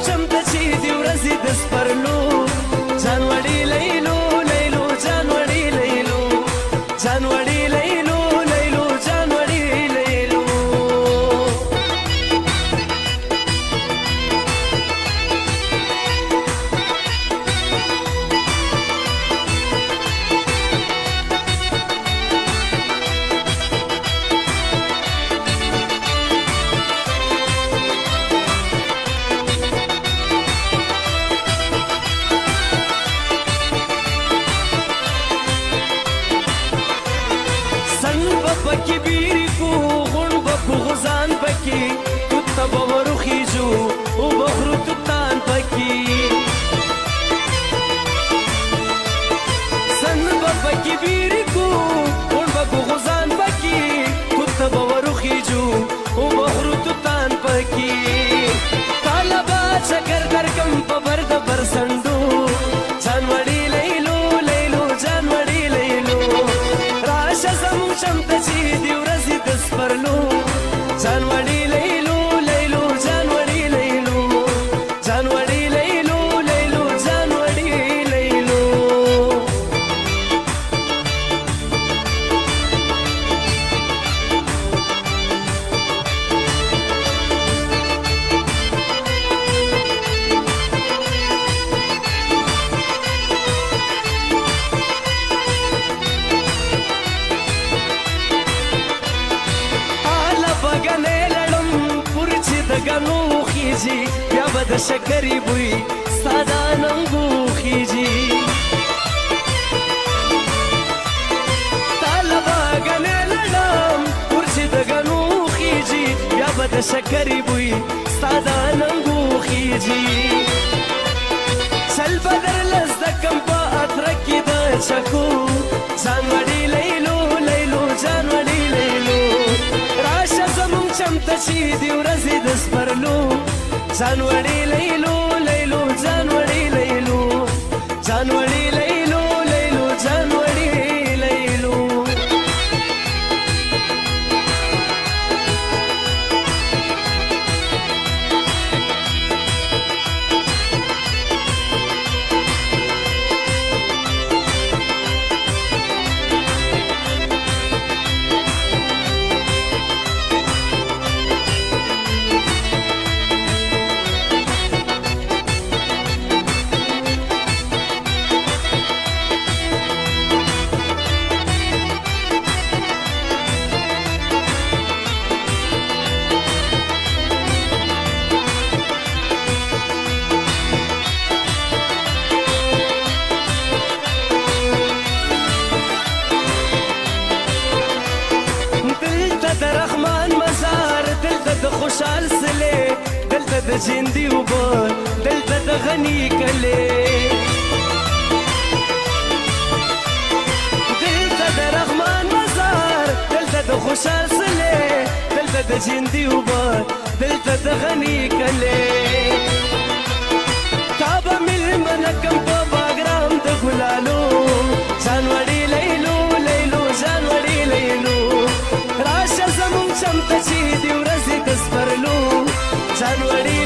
چمته چې د ورځې د سپرلو جانوړي لیلو لیلو جانوړي لیلو جانوړي لیلو لیلو جانوړي لیلو پکی بیری کو غون بکو غزان پکی کتا بورو خیجو او بخرو تتان پکی سن پکی بیری کو غون بکو غزان پکی کتا بورو خیجو او بخرو تتان پکی طالبا چکر درکم پا برد برسندو جانوڑی لیلو لیلو جانوڑی لیلو راشه زمون چمته چې د ورځې د سپرلو جانوړي لیلو لیلو جانوړي لیلو جانوړي لیلو لیلو جانوړي لیلو دګنو خيږي بیا به د شکرې بوی ستا د اننګو خيږي تاله به ګنې لړم ور چې دګنو خيږي بیا به د شکرې بوی ستا د اننګو خيږي چل به درله زده کم په اتره کې د چکو جانوړي لیلو لیلو جانوړي لیلو راشه زمونږ چمته چې د ورځې د سپرلو جانوړي لیلو لیلو جانوړي لیلو جانوړي لیلو لیلو جانوړي لیلو خوشحال سلې دلته د جندي اوبه دلته د غني کلې دلته د رحمان مزار دلته د خوشحال سلې دلته د جندي اوبه دلته د غني کلې تا به مېلمنه کم په باګرام د ګلالو جانوړي لیلو لیلو جانوړي لیلو راشه زمونږ چمته چې د ورځې د سپرلو جانوړي